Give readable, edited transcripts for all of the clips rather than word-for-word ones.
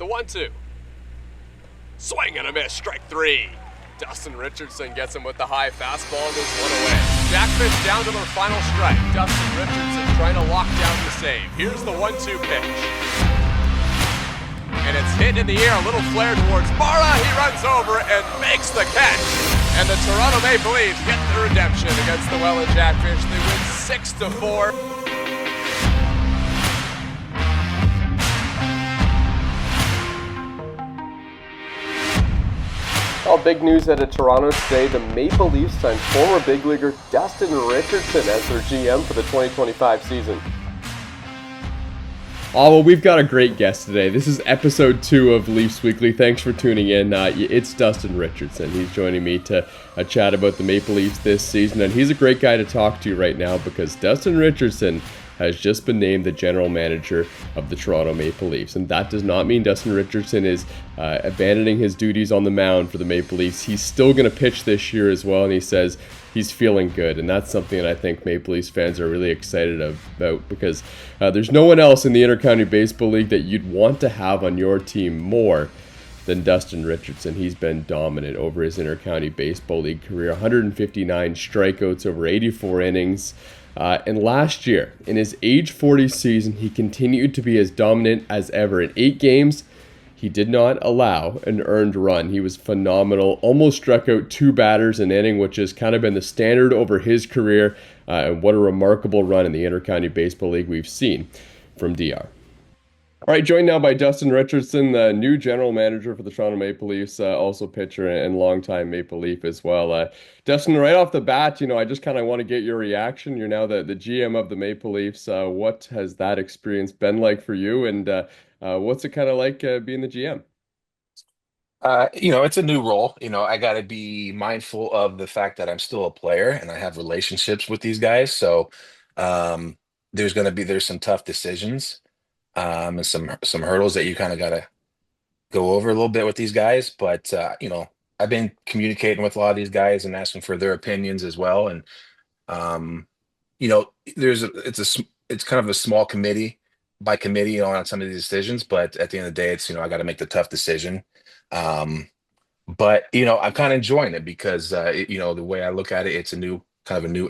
The 1-2. Swing and a miss, strike three. Dustin Richardson gets him with the high fastball and moves one away. Jackfish down to their final strike. Dustin Richardson trying to lock down the save. Here's the 1-2 pitch. And it's hit in the air, a little flare towards Mara. He runs over and makes the catch. And the Toronto Maple Leafs get the redemption against the Welland Jackfish. They win 6-4. All big news out of Toronto today. The Maple Leafs signed former big leaguer Dustin Richardson as their GM for the 2025 season. Oh, well, we've got a great guest today. This is episode 2 of Leafs Weekly. Thanks for tuning in. It's Dustin Richardson. He's joining me to chat about the Maple Leafs this season, and he's a great guy to talk to right now because Dustin Richardson has just been named the general manager of the Toronto Maple Leafs. And that does not mean Dustin Richardson is abandoning his duties on the mound for the Maple Leafs. He's still going to pitch this year as well, and he says he's feeling good. And that's something that I think Maple Leafs fans are really excited about because there's no one else in the Intercounty Baseball League that you'd want to have on your team more than Dustin Richardson. He's been dominant over his Intercounty Baseball League career. 159 strikeouts over 84 innings. And last year, in his age 40 season, he continued to be as dominant as ever. In 8 games, he did not allow an earned run. He was phenomenal, almost struck out 2 batters an inning, which has kind of been the standard over his career. And what a remarkable run in the Intercounty Baseball League we've seen from DR. All right, joined now by Dustin Richardson, the new general manager for the Toronto Maple Leafs, also pitcher and longtime Maple Leaf as well. Dustin, right off the bat, I just kind of want to get your reaction. You're now the GM of the Maple Leafs. What has that experience been like for you, and what's it kind of like being the GM? It's a new role. I got to be mindful of the fact that I'm still a player and I have relationships with these guys. So um, there's some tough decisions and some hurdles that you kind of got to go over a little bit with these guys. But I've been communicating with a lot of these guys and asking for their opinions as well. And um, it's kind of a small committee by committee on some of these decisions. But at the end of the day, it's I got to make the tough decision. Um, but I'm kind of enjoying it because the way I look at it, it's a new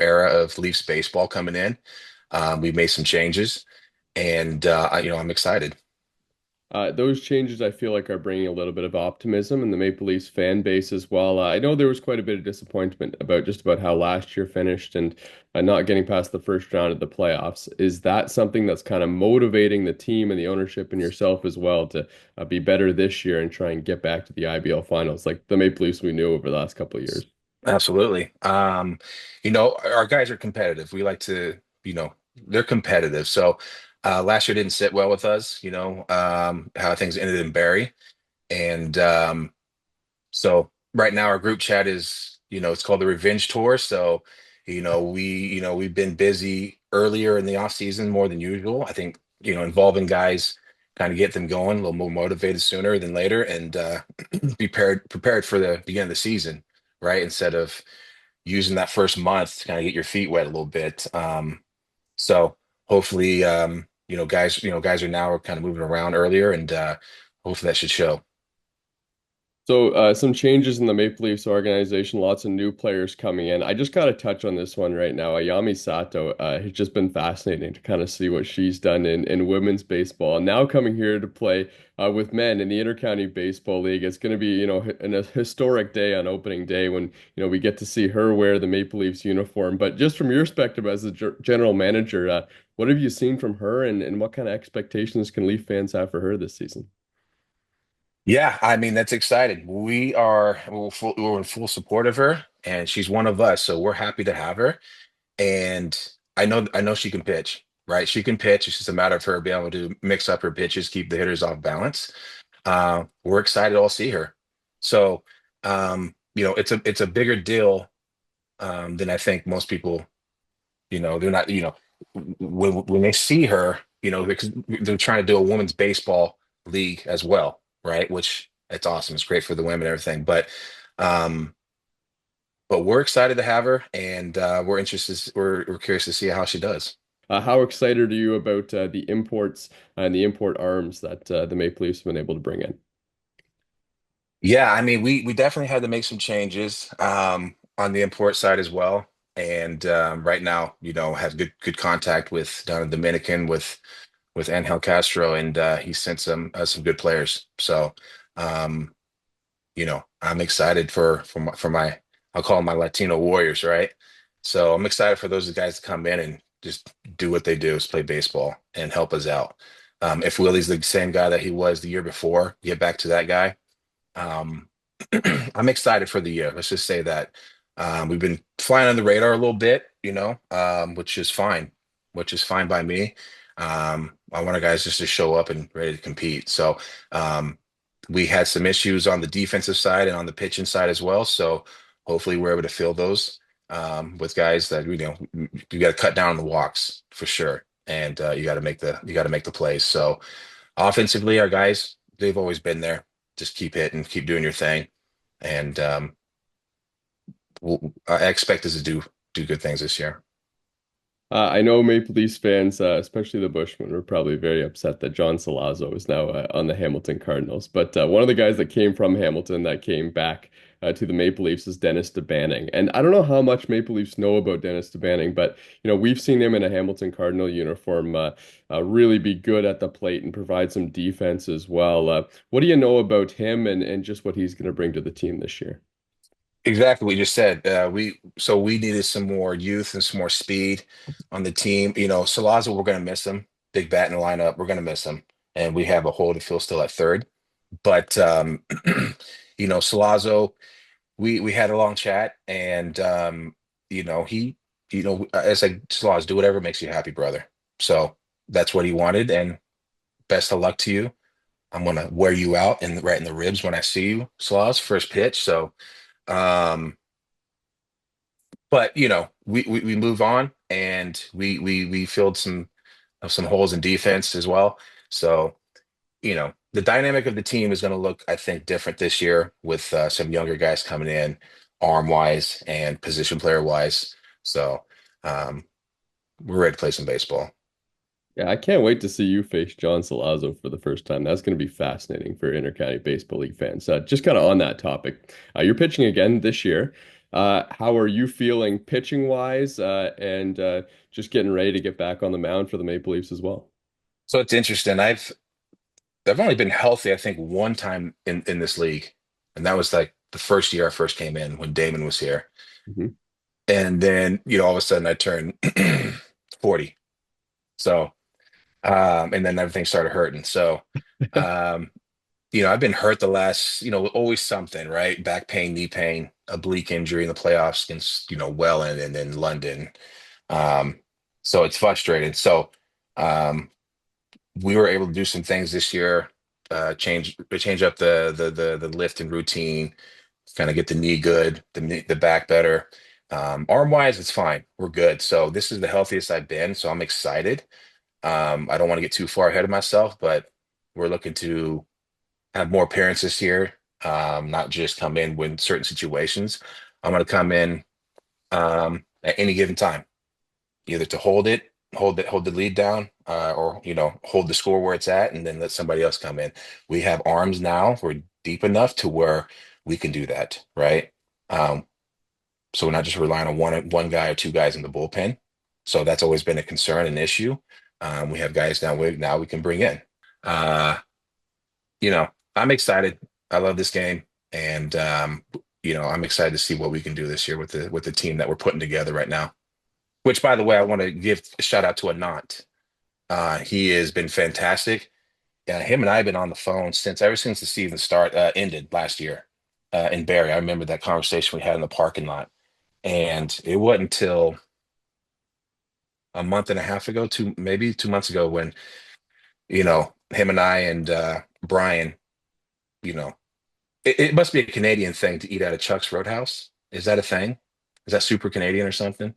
era of Leafs baseball coming in. We've made some changes, and I'm excited. Those changes I feel like are bringing a little bit of optimism in the Maple Leafs fan base as well. I know there was quite a bit of disappointment about just about how last year finished and not getting past the first round of the playoffs. Is that something that's kind of motivating the team and the ownership and yourself as well to be better this year and try and get back to the IBL finals like the Maple Leafs we knew over the last couple of years? Absolutely. Our guys are competitive. We like to, they're competitive. So last year didn't sit well with us, how things ended in Barrie. And so right now our group chat is, it's called the Revenge Tour. So, we've been busy earlier in the off season more than usual. I think, involving guys kind of get them going a little more motivated sooner than later and be prepared for the beginning of the season, right? Instead of using that first month to kind of get your feet wet a little bit. So hopefully, guys are now kind of moving around earlier, and hopefully that should show. So some changes in the Maple Leafs organization, lots of new players coming in. I just got to touch on this one right now. Ayami Sato has just been fascinating to kind of see what she's done in women's baseball. And now coming here to play with men in the Intercounty Baseball League. It's going to be, a historic day on opening day when, we get to see her wear the Maple Leafs uniform. But just from your perspective as the general manager, what have you seen from her and what kind of expectations can Leaf fans have for her this season? Yeah, I mean that's exciting. We're in full support of her, and she's one of us, so we're happy to have her. And I know she can pitch, right? She can pitch. It's just a matter of her being able to mix up her pitches, keep the hitters off balance. We're excited to all see her. So it's a bigger deal than I think most people. They're not. When they see her, because they're trying to do a women's baseball league as well, right? Which it's awesome. It's great for the women and everything. Um, but we're excited to have her, and we're interested. We're curious to see how she does. How excited are you about the imports and the import arms that the Maple Leafs have been able to bring in? Yeah, I mean, we definitely had to make some changes on the import side as well. And right now, have good contact with down in Dominican with Angel Castro, and he sent some good players. So, um, I'm excited for my I'll call them my Latino warriors, right? So I'm excited for those guys to come in and just do what they do, is play baseball and help us out. If Willie's the same guy that he was the year before, get back to that guy. Um, I'm excited for the year. Let's just say that we've been flying on the radar a little bit, which is fine by me. I want our guys just to show up and ready to compete. So we had some issues on the defensive side and on the pitching side as well. So hopefully we're able to fill those with guys that you got to cut down on the walks for sure, and you got to make the plays. So offensively, our guys, they've always been there. Just keep hitting, keep doing your thing, and I expect us to do good things this year. I know Maple Leafs fans, especially the Bushmen, were probably very upset that John Salazzo is now on the Hamilton Cardinals. But one of the guys that came from Hamilton that came back to the Maple Leafs is Dennis DeBanning. And I don't know how much Maple Leafs know about Dennis DeBanning, but we've seen him in a Hamilton Cardinal uniform really be good at the plate and provide some defense as well. What do you know about him and just what he's going to bring to the team this year? Exactly what you just said. We needed some more youth and some more speed on the team. Salazzo, we're going to miss him. Big bat in the lineup, we're going to miss him, and we have a hole to fill still at third. But Salazzo, we had a long chat, and he, I said, Salazzo, do whatever makes you happy, brother. So that's what he wanted, and best of luck to you. I'm gonna wear you out and right in the ribs when I see you, Salaz, first pitch. So. Um, but we move on, and we filled some holes in defense as well. So the dynamic of the team is going to look, I think, different this year with some younger guys coming in, arm wise and position player wise. So um, we're ready to play some baseball. Yeah, I can't wait to see you face John Salazzo for the first time. That's going to be fascinating for Intercounty Baseball League fans. Just kind of on that topic, you're pitching again this year. How are you feeling pitching wise, and just getting ready to get back on the mound for the Maple Leafs as well? So it's interesting. I've only been healthy, I think, one time in this league, and that was like the first year I first came in when Damon was here. Mhm. And then, all of a sudden I turned 40. So, and then everything started hurting. So, um, I've been hurt the last, always something, right? Back pain, knee pain, oblique injury in the playoffs against, Welland and then London. Um, so it's frustrating. So, um, we were able to do some things this year, change up the lift and routine, kind of get the knee good, the back better. Arm wise, it's fine. We're good. So this is the healthiest I've been. So I'm excited. I don't want to get too far ahead of myself, but we're looking to have more appearances here. Not just come in when certain situations. I'm going to come in at any given time, either to hold the lead down, or hold the score where it's at, and then let somebody else come in. We have arms now. We're deep enough to where we can do that, right? Um, so we're not just relying on one guy or two guys in the bullpen. So that's always been a concern, an issue. We have guys now we can bring in. Uh, I'm excited. I love this game, and I'm excited to see what we can do this year with the team that we're putting together right now. Which, by the way, I want to give a shout out to Anant. He has been fantastic. Him and I have been on the phone ever since the season ended last year in Barry. I remember that conversation we had in the parking lot, and it wasn't until a month and a half ago, maybe 2 months ago, when him and I and Brian, you know, it must be a Canadian thing to eat at a Chuck's Roadhouse. Is that a thing? Is that super Canadian or something?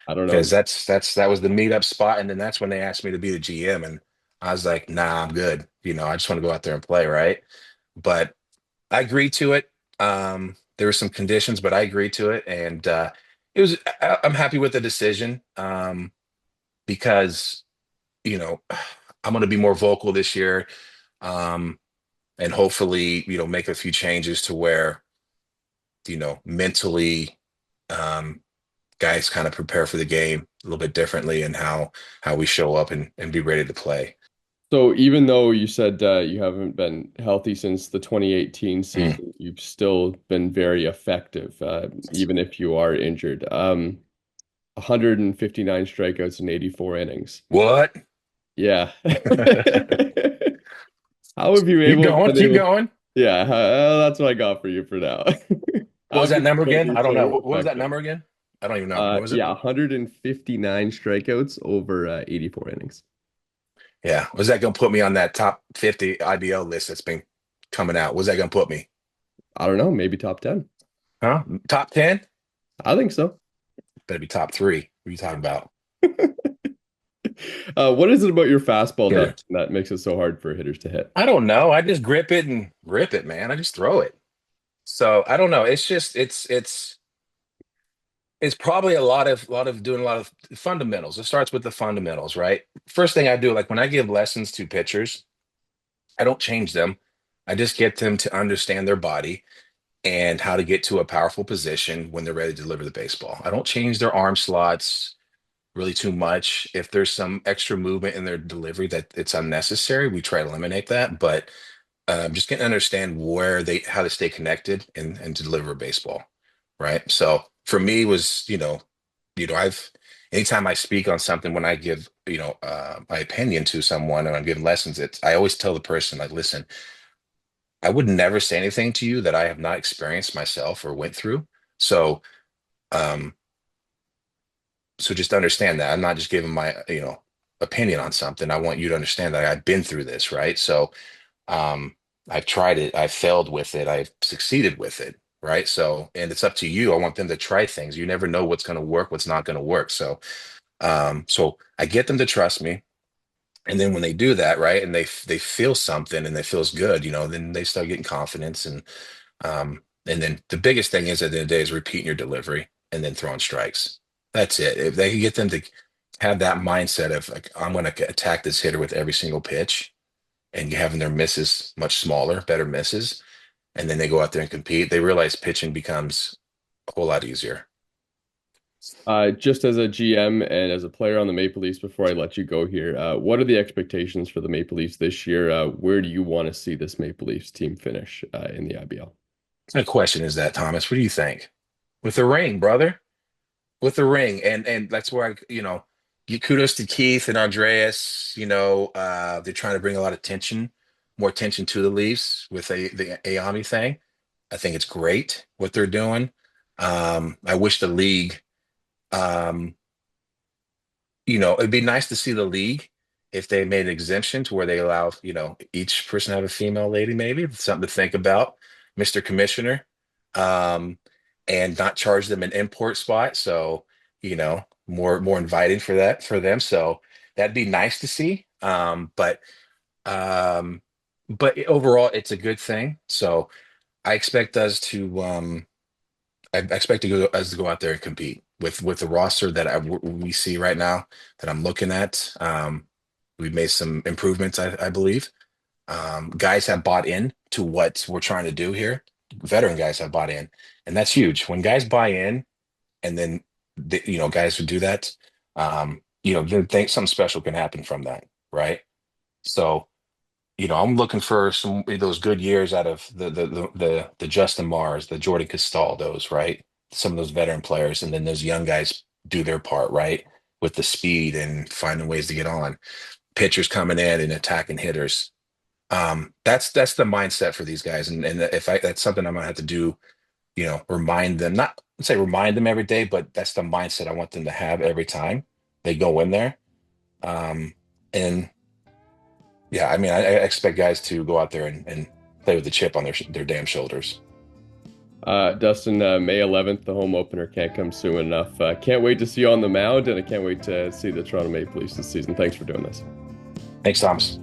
I don't Because know. that was the meetup spot, and then that's when they asked me to be the GM, and I was like, nah, I'm good. I just want to go out there and play, right? But I agreed to it. There were some conditions, but I agreed to it, and I'm happy with the decision. because, I'm going to be more vocal this year, um, and hopefully, make a few changes to where, mentally, um, guys kind of prepare for the game a little bit differently and how we show up and be ready to play. So even though you said you haven't been healthy since the 2018 Mm. season, you've still been very effective, even if you are injured. 159 strikeouts in 84 innings. What? Yeah. How have you been Keep able? going. Yeah, that's what I got for you for now. What How was have that you number been able again? to be I don't know. so What was that effective? number again? I don't even know. What was it? Yeah, 159 strikeouts over 84 innings. Yeah. Was that going to put me on that top 50 IBL list that's been coming out? Was that going to put me? I don't know, maybe top 10. Huh? Top 10? I think so. Better be top three. What are you talking about? What is it about your fastball, Yeah. Dustin, that makes it so hard for hitters to hit? I don't know. I just grip it and rip it, man. I just throw it. So I don't know. It's just it's probably a lot of doing a lot of fundamentals. It starts with the fundamentals, right? First thing I do, like when I give lessons to pitchers, I don't change them. I just get them to understand their body and how to get to a powerful position when they're ready to deliver the baseball. I don't change their arm slots really too much. If there's some extra movement in their delivery that it's unnecessary, we try to eliminate that. But just getting to understand how they stay connected and to deliver a baseball, right? So for me was, I've anytime I speak on something, when I give, my opinion to someone and I'm giving lessons, I always tell the person, like, listen, I would never say anything to you that I have not experienced myself or went through. So, um, so just understand that I'm not just giving my, opinion on something. I want you to understand that I've been through this, right? So, um, I've tried it, I've failed with it, I've succeeded with it, right? So, and it's up to you. I want them to try things. You never know what's going to work, what's not going to work. So I get them to trust me. And then when they do that, right, and they feel something and it feels good, then they start getting confidence. And then the biggest thing is at the end of the day is repeating your delivery and then throwing strikes. That's it. If they can get them to have that mindset of like, I'm going to attack this hitter with every single pitch, and you having their misses much smaller, better misses, and then they go out there and compete, they realize pitching becomes a whole lot easier. Just as a GM and as a player on the Maple Leafs, before I let you go here, what are the expectations for the Maple Leafs this year? Where do you want to see this Maple Leafs team finish in the IBL? The question is that, Thomas, what do you think? With the ring, brother, with the ring, and that's where give kudos to Keith and Andreas. They're trying to bring a lot of more attention to the Leafs with the Ayami thing. I think it's great what they're doing. I wish the league, um, it'd be nice to see the league if they made an exemption to where they allow, each person to have a female lady, maybe. It's something to think about, Mr. Commissioner. Um, and not charge them an import spot. So, more inviting for that for them. So that'd be nice to see. Um, but overall, it's a good thing. So I expect us to I expect us to go out there and compete with the roster that we see right now that I'm looking at. We've made some improvements, I believe. Guys have bought in to what we're trying to do here. Veteran guys have bought in, and that's huge. When guys buy in, and then guys who do that, then think something special can happen from that, right? So, I'm looking for some of those good years out of the Justin Mars, the Jordan Castaldos, right? Some of those veteran players, and then those young guys do their part, right? With the speed and finding ways to get on. Pitchers coming in and attacking hitters. That's the mindset for these guys, and if that's something I'm gonna have to do, remind them, not say remind them every day, but that's the mindset I want them to have every time they go in there. And yeah, I mean, I expect guys to go out there and play with the chip on their damn shoulders. Dustin, May 11th, the home opener can't come soon enough. Can't wait to see you on the mound, and I can't wait to see the Toronto Maple Leafs this season. Thanks for doing this. Thanks, Thomas.